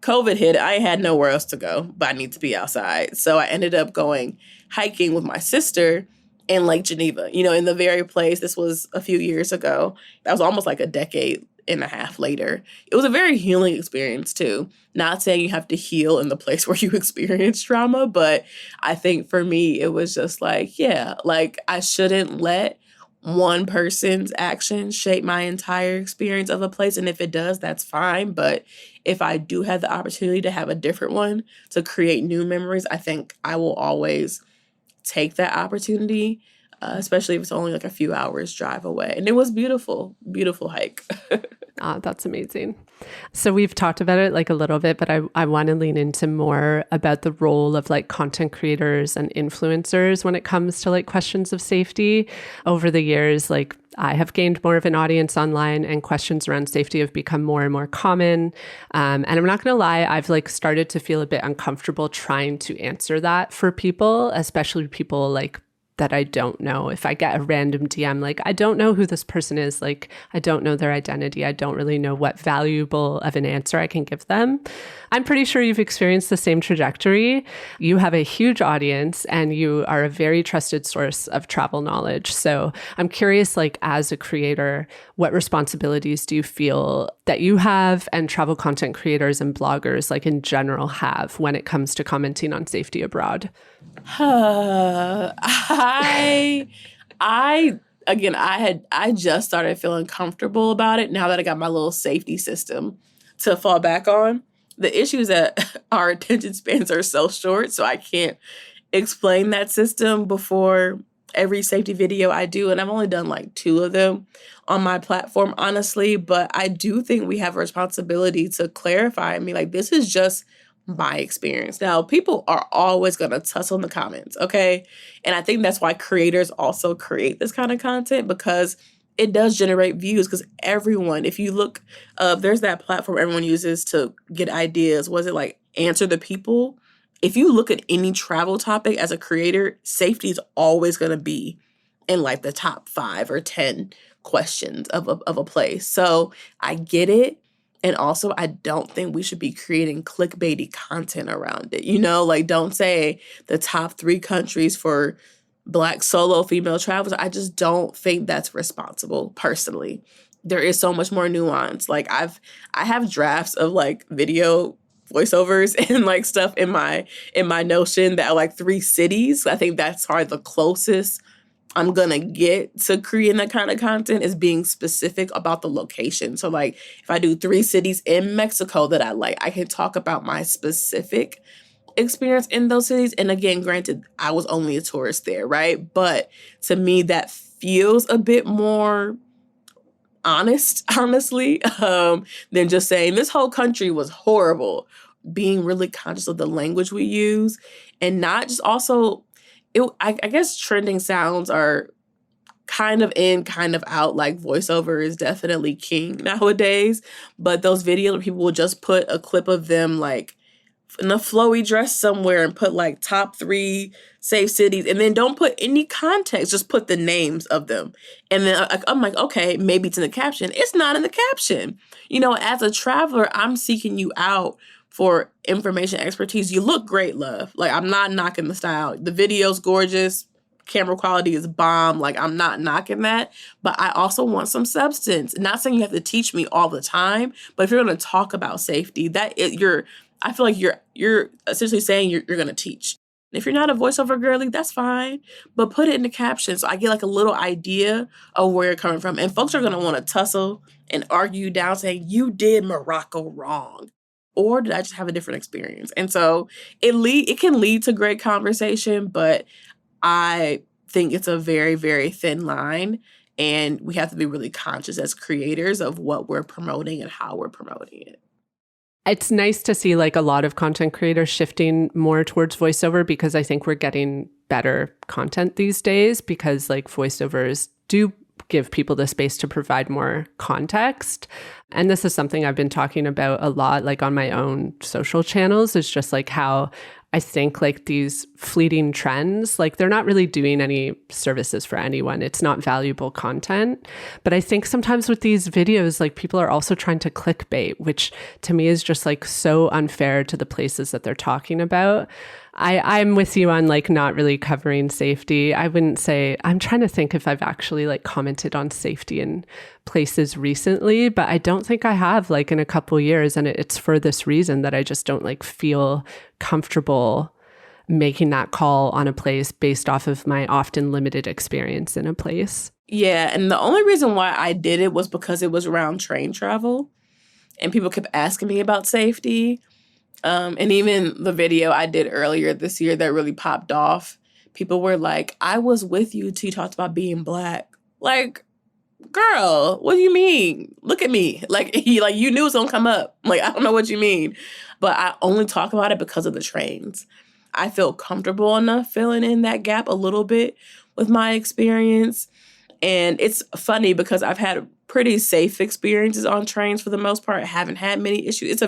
[SPEAKER 1] COVID hit, I had nowhere else to go, but I need to be outside. So I ended up going hiking with my sister in Lake Geneva, you know, in the very place. This was a few years ago. That was almost like a decade and a half later. It was a very healing experience too. Not saying you have to heal in the place where you experience trauma, but I think for me, it was just like, yeah, like I shouldn't let one person's actions shape my entire experience of a place. And if it does, that's fine. But if I do have the opportunity to have a different one to create new memories, I think I will always take that opportunity, especially if it's only like a few hours drive away. And it was beautiful, beautiful hike.
[SPEAKER 2] That's amazing. So we've talked about it like a little bit, but I want to lean into more about the role of like content creators and influencers when it comes to like questions of safety. Over the years, like I have gained more of an audience online, and questions around safety have become more and more common. And I'm not going to lie, I've like started to feel a bit uncomfortable trying to answer that for people, especially people like that I don't know. If I get a random DM, like, I don't know who this person is, like, I don't know their identity. I don't really know what valuable of an answer I can give them. I'm pretty sure you've experienced the same trajectory. You have a huge audience, and you are a very trusted source of travel knowledge. So I'm curious, like, as a creator, what responsibilities do you feel that you have and travel content creators and bloggers, like, in general have when it comes to commenting on safety abroad?
[SPEAKER 1] I just started feeling comfortable about it now that I got my little safety system to fall back on. The issue is that our attention spans are so short, so I can't explain that system before every safety video I do. And I've only done like 2 of them on my platform, honestly. But I do think we have a responsibility to clarify. I mean, like, this is just my experience. Now, people are always going to tussle in the comments, okay? And I think that's why creators also create this kind of content, because it does generate views. Because everyone, if you look, there's that platform everyone uses to get ideas. Was it like Answer the People? If you look at any travel topic as a creator, safety is always going to be in like the top 5 or 10 questions of a place. So I get it. And also, I don't think we should be creating clickbaity content around it. You know, like, don't say the top 3 countries for Black solo female travelers. I just don't think that's responsible personally. There is so much more nuance. Like I have drafts of like video voiceovers and like stuff in my Notion that are like 3 cities. I think that's probably the closest I'm gonna get to creating that kind of content is being specific about the location. So like if I do 3 cities in Mexico that I like, I can talk about my specific experience in those cities. And again, granted, I was only a tourist there, right? But to me, that feels a bit more honest, honestly, than just saying this whole country was horrible. Being really conscious of the language we use and not just also, I guess trending sounds are kind of in, kind of out. Like voiceover is definitely king nowadays. But those videos where people will just put a clip of them like in a flowy dress somewhere and put like top 3 safe cities and then don't put any context, just put the names of them. And then I'm like, okay, maybe it's in the caption. It's not in the caption. You know, as a traveler, I'm seeking you out for information, expertise. You look great, love. Like, I'm not knocking the style. The video's gorgeous. Camera quality is bomb. Like, I'm not knocking that. But I also want some substance. Not saying you have to teach me all the time, but if you're going to talk about safety, I feel like you're essentially saying you're going to teach. And if you're not a voiceover girly, that's fine. But put it in the caption so I get like a little idea of where you're coming from. And folks are going to want to tussle and argue down saying, you did Maracle wrong. Or did I just have a different experience? And so it can lead to great conversation, but I think it's a very, very thin line. And we have to be really conscious as creators of what we're promoting and how we're promoting it.
[SPEAKER 2] It's nice to see like a lot of content creators shifting more towards voiceover because I think we're getting better content these days because like voiceovers do give people the space to provide more context. And this is something I've been talking about a lot, like on my own social channels. It's just like how I think like these fleeting trends, like they're not really doing any services for anyone. It's not valuable content. But I think sometimes with these videos, like people are also trying to clickbait, which to me is just like so unfair to the places that they're talking about. I'm with you on like not really covering safety. I wouldn't say, I'm trying to think if I've actually like commented on safety in places recently, but I don't think I have like in a couple years. And it's for this reason that I just don't like feel comfortable making that call on a place based off of my often limited experience in a place.
[SPEAKER 1] Yeah. And the only reason why I did it was because it was around train travel and people kept asking me about safety. And even the video I did earlier this year that really popped off, people were like, I was with you till you talked about being Black. Like, girl, what do you mean? Look at me. Like you knew it was gonna come up. Like, I don't know what you mean. But I only talk about it because of the trains. I feel comfortable enough filling in that gap a little bit with my experience. And it's funny because I've had pretty safe experiences on trains for the most part. I haven't had many issues.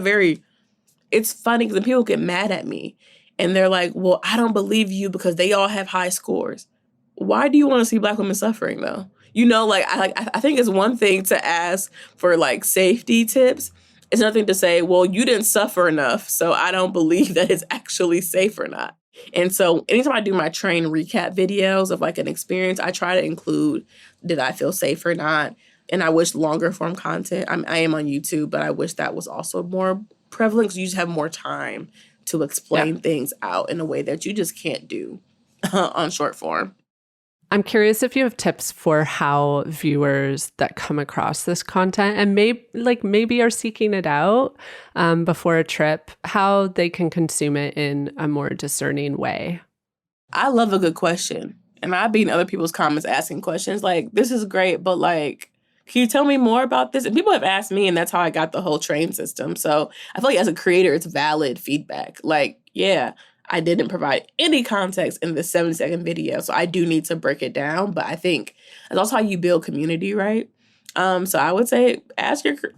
[SPEAKER 1] It's funny because people get mad at me and they're like, well, I don't believe you because they all have high scores. Why do you want to see Black women suffering though? You know, I think it's one thing to ask for like safety tips. It's nothing to say, well, you didn't suffer enough, so I don't believe that it's actually safe or not. And so anytime I do my train recap videos of like an experience, I try to include, did I feel safe or not? And I wish longer form content. I am on YouTube, but I wish that was also more prevalent because you just have more time to explain things out in a way that you just can't do on short form.
[SPEAKER 2] I'm curious if you have tips for how viewers that come across this content and maybe are seeking it out before a trip, how they can consume it in a more discerning way.
[SPEAKER 1] I love a good question. And I've been in other people's comments asking questions like, this is great, but like, can you tell me more about this? And people have asked me, and that's how I got the whole train system. So I feel like as a creator, it's valid feedback. Like, yeah, I didn't provide any context in the 7-second video, so I do need to break it down. But I think that's also how you build community, right? So I would say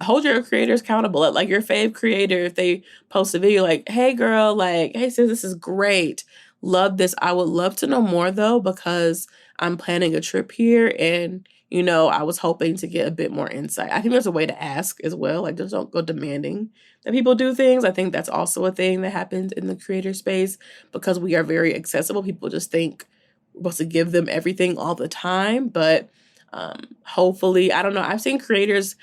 [SPEAKER 1] hold your creators accountable. Like your fave creator, if they post a video like, hey girl, like, hey sis, this is great. Love this. I would love to know more though, because I'm planning a trip here and you know, I was hoping to get a bit more insight. I think there's a way to ask as well. Like, just don't go demanding that people do things. I think that's also a thing that happens in the creator space because we are very accessible. People just think supposed to give them everything all the time, but hopefully, I don't know. I've seen creators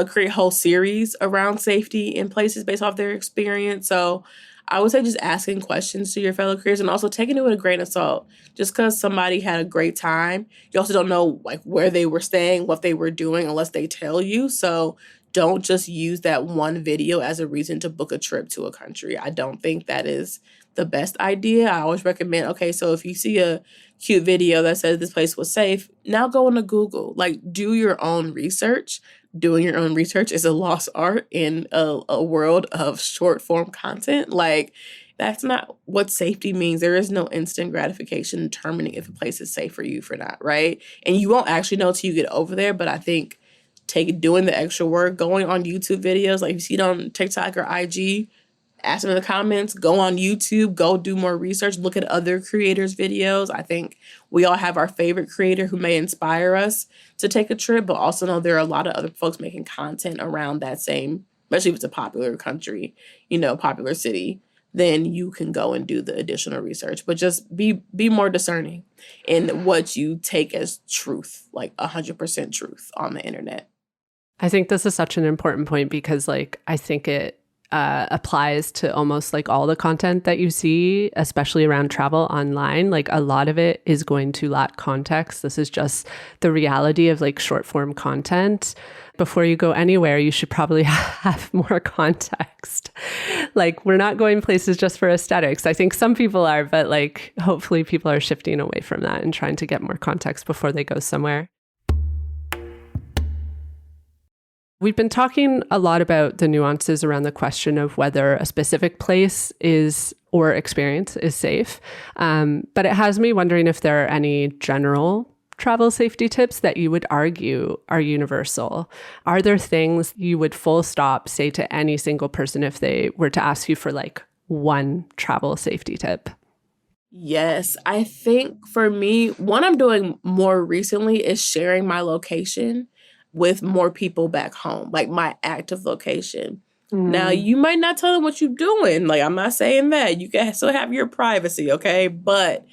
[SPEAKER 1] create whole series around safety in places based off their experience. So I would say just asking questions to your fellow creators and also taking it with a grain of salt. Just because somebody had a great time, you also don't know like where they were staying, what they were doing unless they tell you. So don't just use that one video as a reason to book a trip to a country. I don't think that is the best idea. I always recommend, okay, so if you see a cute video that says this place was safe, now go into Google. Like, do your own research. Doing your own research is a lost art in a world of short form content. Like, that's not what safety means. There is no instant gratification determining if a place is safe for you or not, right? And you won't actually know until you get over there. But I think doing the extra work, going on YouTube videos, like you see it on TikTok or IG, ask them in the comments, go on YouTube, go do more research, look at other creators' videos. I think we all have our favorite creator who may inspire us to take a trip, but also know there are a lot of other folks making content around that same, especially if it's a popular country, popular city, then you can go and do the additional research. But just be more discerning in what you take as truth, like 100% truth on the internet.
[SPEAKER 2] I think this is such an important point because like I think it applies to almost like all the content that you see, especially around travel online. Like a lot of it is going to lack context. This is just the reality of like short form content. Before you go anywhere, you should probably have more context. Like we're not going places just for aesthetics. I think some people are, but like hopefully people are shifting away from that and trying to get more context before they go somewhere. We've been talking a lot about the nuances around the question of whether a specific place is or experience is safe. But it has me wondering if there are any general travel safety tips that you would argue are universal. Are there things you would full stop say to any single person if they were to ask you for like one travel safety tip?
[SPEAKER 1] Yes, I think for me, one I'm doing more recently is sharing my location with more people back home, like my active location. Now, you might not tell them what you're doing. Like, I'm not saying that. You can still have your privacy, okay? But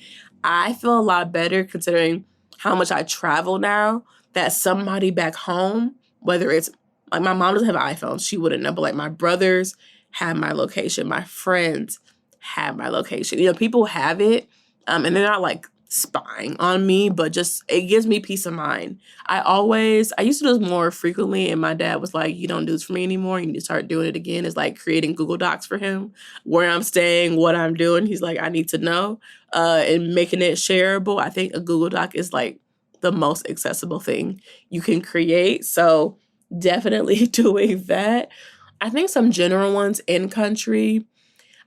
[SPEAKER 1] I feel a lot better considering how much I travel now that somebody back home, whether it's, like my mom doesn't have an iPhone, she wouldn't know, but like my brothers have my location, my friends have my location. People have it, and they're not like spying on me, but just it gives me peace of mind. I used to do this more frequently, and my dad was like, you don't do this for me anymore, you need to start doing it again. It's like creating Google Docs for him, where I'm staying, what I'm doing. He's like, I need to know, and making it shareable. I think a Google Doc is like the most accessible thing you can create, so definitely doing that. I think some general ones in country,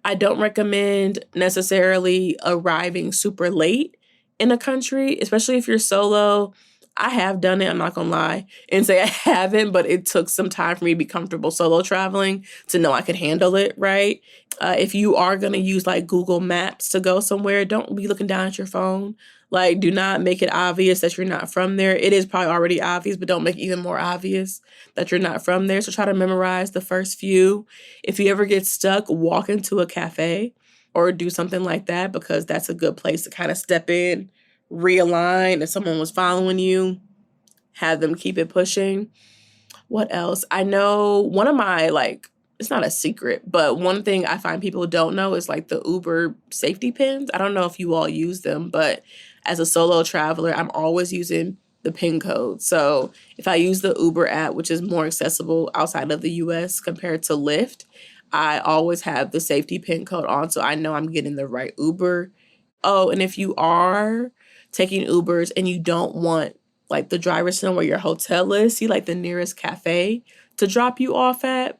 [SPEAKER 1] I don't recommend necessarily arriving super late in a country, especially if you're solo. I have done it, I'm not gonna lie and say I haven't, but it took some time for me to be comfortable solo traveling to know I could handle it, right? If you are gonna use like Google Maps to go somewhere, don't be looking down at your phone. Like, do not make it obvious that you're not from there. It is probably already obvious, but don't make it even more obvious that you're not from there. So try to memorize the first few. If you ever get stuck, walk into a cafe or do something like that, because that's a good place to kind of step in, realign. If someone was following you, have them keep it pushing. What else? I know one of my, like, it's not a secret, but one thing I find people don't know is like the Uber safety pins. I don't know if you all use them, but as a solo traveler, I'm always using the pin code. So if I use the Uber app, which is more accessible outside of the US compared to Lyft, I always have the safety pin code on, so I know I'm getting the right Uber. Oh, and if you are taking Ubers and you don't want like the driver to know where your hotel is, see like the nearest cafe to drop you off at,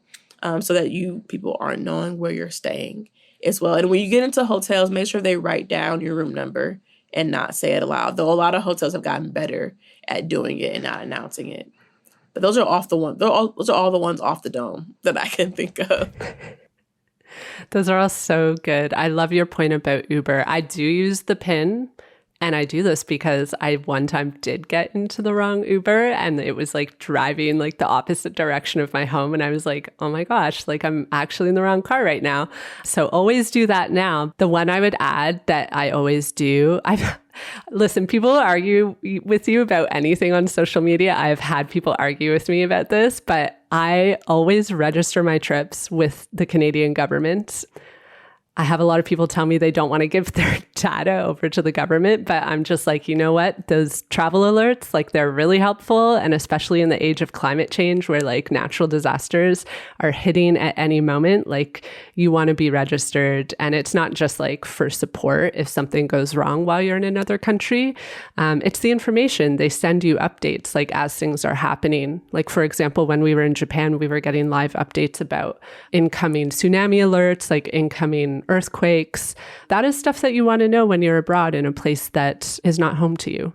[SPEAKER 1] so that people aren't knowing where you're staying as well. And when you get into hotels, make sure they write down your room number and not say it aloud. Though a lot of hotels have gotten better at doing it and not announcing it. But those are those are all the ones off the dome that I can think of.
[SPEAKER 2] Those are all so good. I love your point about Uber. I do use the PIN, And I do this because I one time did get into the wrong Uber and it was like driving like the opposite direction of my home. And I was like, oh my gosh, like I'm actually in the wrong car right now. So always do that now. The one I would add that I always do, listen, people argue with you about anything on social media. I've had people argue with me about this, but I always register my trips with the Canadian government. I have a lot of people tell me they don't want to give their data over to the government, but I'm just like, you know what? Those travel alerts, like they're really helpful. And especially in the age of climate change where like natural disasters are hitting at any moment, like you want to be registered. And it's not just like for support if something goes wrong while you're in another country. It's the information. They send you updates like as things are happening. Like for example, when we were in Japan, we were getting live updates about incoming tsunami alerts, like incoming earthquakes. That is stuff that you want to know when you're abroad in a place that is not home to you.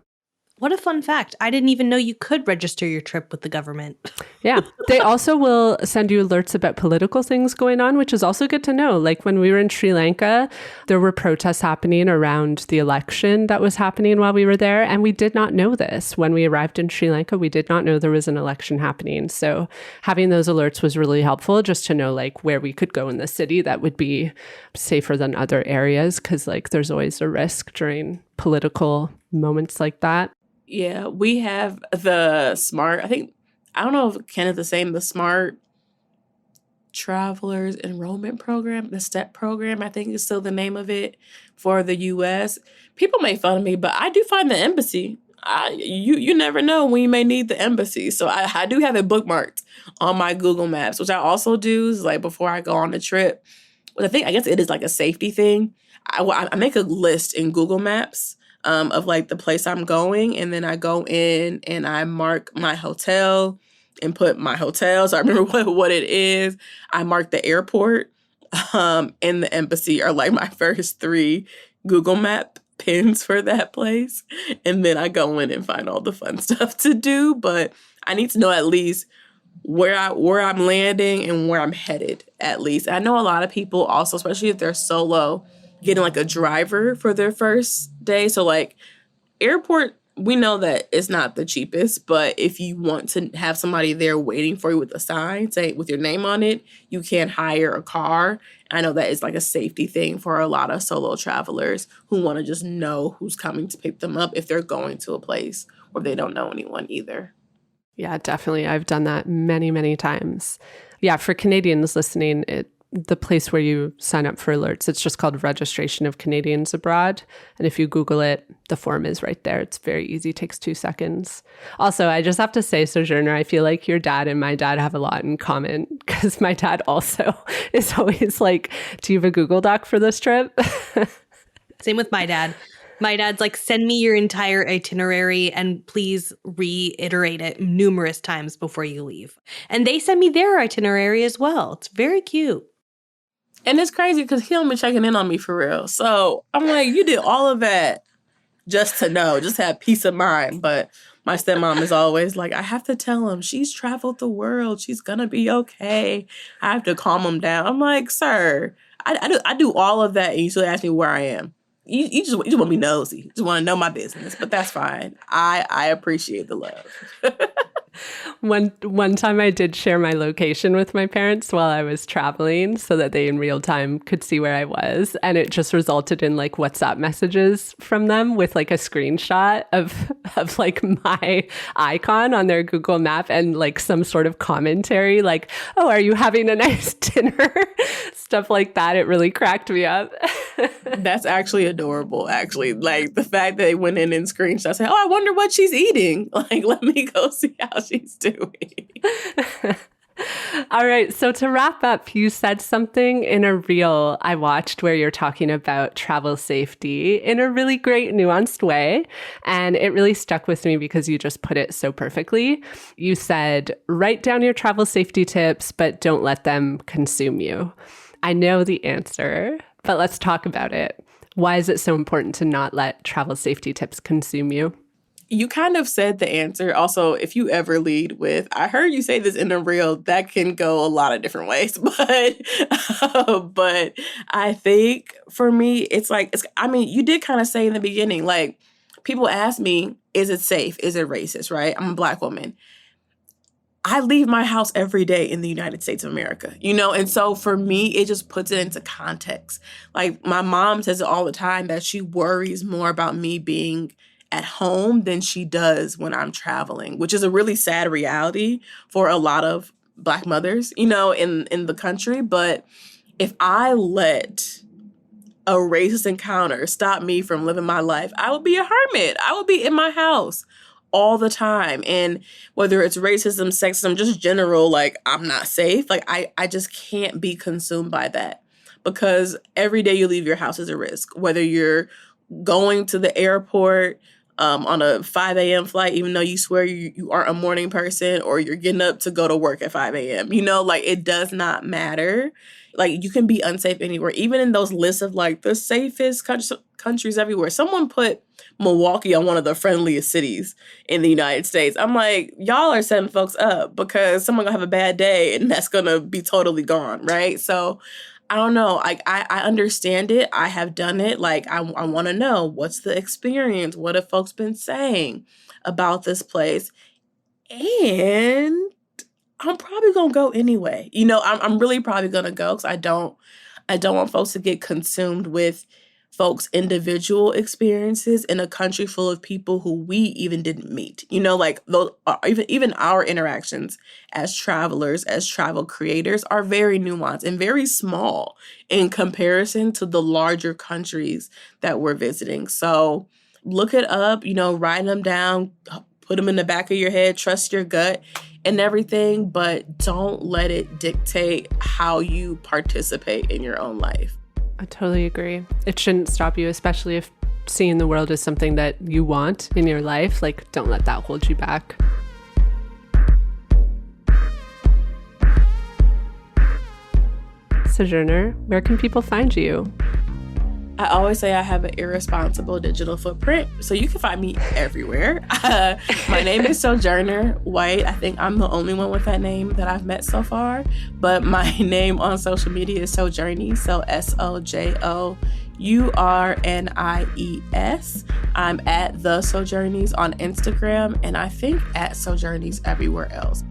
[SPEAKER 3] What a fun fact. I didn't even know you could register your trip with the government.
[SPEAKER 2] Yeah. They also will send you alerts about political things going on, which is also good to know. Like when we were in Sri Lanka, there were protests happening around the election that was happening while we were there. And we did not know this. When we arrived in Sri Lanka, we did not know there was an election happening. So having those alerts was really helpful just to know like where we could go in the city that would be safer than other areas. Cause like there's always a risk during political moments like that.
[SPEAKER 1] Yeah, we have the smart, I don't know if Kenneth the same, the smart travelers enrollment program, the STEP program, I think is still the name of it for the US. People make fun of me, but I do find the embassy. You never know when you may need the embassy. So I do have it bookmarked on my Google Maps, which I also do is like before I go on the trip. But I guess it is like a safety thing. I make a list in Google Maps of like the place I'm going. And then I go in and I mark my hotel and put my hotel. So I remember what it is. I mark the airport and the embassy are like my first 3 Google Map pins for that place. And then I go in and find all the fun stuff to do. But I need to know at least where I'm landing and where I'm headed, at least. I know a lot of people also, especially if they're solo, getting like a driver for their first day. So like airport, we know that it's not the cheapest, but if you want to have somebody there waiting for you with a sign, say with your name on it, you can hire a car. I know that is like a safety thing for a lot of solo travelers who want to just know who's coming to pick them up if they're going to a place where they don't know anyone either.
[SPEAKER 2] Yeah, definitely. I've done that many, many times. Yeah, for Canadians listening, the place where you sign up for alerts, it's just called Registration of Canadians Abroad. And if you Google it, the form is right there. It's very easy, takes 2 seconds. Also, I just have to say, Sojourner, I feel like your dad and my dad have a lot in common because my dad also is always like, do you have a Google Doc for this trip?
[SPEAKER 3] Same with my dad. My dad's like, send me your entire itinerary and please reiterate it numerous times before you leave. And they send me their itinerary as well. It's very cute.
[SPEAKER 1] And it's crazy because he don't be checking in on me for real. So I'm like, you did all of that just to know, just have peace of mind. But my stepmom is always like, I have to tell him she's traveled the world. She's going to be okay. I have to calm him down. I'm like, sir, I do all of that. And you still ask me where I am. You just want to be nosy. You just want to know my business. But that's fine. I appreciate the love.
[SPEAKER 2] One time I did share my location with my parents while I was traveling so that they in real time could see where I was. And it just resulted in like WhatsApp messages from them with like a screenshot of like my icon on their Google map and like some sort of commentary like, oh, are you having a nice dinner? Stuff like that. It really cracked me up.
[SPEAKER 1] That's actually adorable, actually. Like the fact that they went in and screenshot, say, oh, I wonder what she's eating. Like, let me go see how she's doing.
[SPEAKER 2] All right. So to wrap up, you said something in a reel I watched where you're talking about travel safety in a really great nuanced way. And it really stuck with me because you just put it so perfectly. You said, write down your travel safety tips, but don't let them consume you. I know the answer, but let's talk about it. Why is it so important to not let travel safety tips consume you?
[SPEAKER 1] You kind of said the answer. Also, if you ever lead with, I heard you say this in a reel, that can go a lot of different ways. But I think for me, you did kind of say in the beginning, like, people ask me, is it safe? Is it racist, right? I'm a Black woman. I leave my house every day in the United States of America, And so for me, it just puts it into context. Like my mom says it all the time that she worries more about me being at home than she does when I'm traveling, which is a really sad reality for a lot of Black mothers, in the country. But if I let a racist encounter stop me from living my life, I would be a hermit. I would be in my house all the time. And whether it's racism, sexism, just general, like I'm not safe. Like I just can't be consumed by that, because every day you leave your house is a risk, whether you're going to the airport on a 5 a.m. flight, even though you swear you aren't a morning person, or you're getting up to go to work at 5 a.m. Like it does not matter. Like you can be unsafe anywhere, even in those lists of like the safest countries everywhere. Someone put Milwaukee on one of the friendliest cities in the United States. I'm like, y'all are setting folks up because someone gonna have a bad day and that's gonna be totally gone, right? So I don't know. Like I understand it. I have done it. Like I want to know, what's the experience? What have folks been saying about this place? And I'm probably gonna go anyway. I'm really probably gonna go because I don't want folks to get consumed with folks' individual experiences in a country full of people who we even didn't meet. Like those even our interactions as travelers, as travel creators, are very nuanced and very small in comparison to the larger countries that we're visiting. So look it up, write them down, put them in the back of your head, trust your gut and everything, but don't let it dictate how you participate in your own life.
[SPEAKER 2] I totally agree. It shouldn't stop you, especially if seeing the world is something that you want in your life. Like, don't let that hold you back. Sojourner, where can people find you?
[SPEAKER 1] I always say I have an irresponsible digital footprint, so you can find me everywhere. My name is Sojourner White. I think I'm the only one with that name that I've met so far, but my name on social media is Sojournies, so SOJOURNIES. I'm at The Sojournies on Instagram, and I think at Sojournies everywhere else.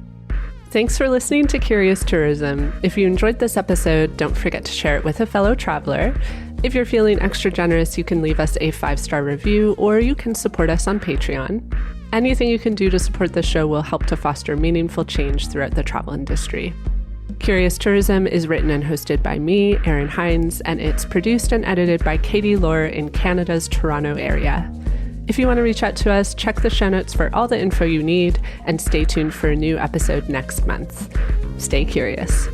[SPEAKER 2] Thanks for listening to Curious Tourism. If you enjoyed this episode, don't forget to share it with a fellow traveler. If you're feeling extra generous, you can leave us a 5-star review, or you can support us on Patreon. Anything you can do to support the show will help to foster meaningful change throughout the travel industry. Curious Tourism is written and hosted by me, Erin Hines, and it's produced and edited by Katie Lohr in Canada's Toronto area. If you want to reach out to us, check the show notes for all the info you need, and stay tuned for a new episode next month. Stay curious.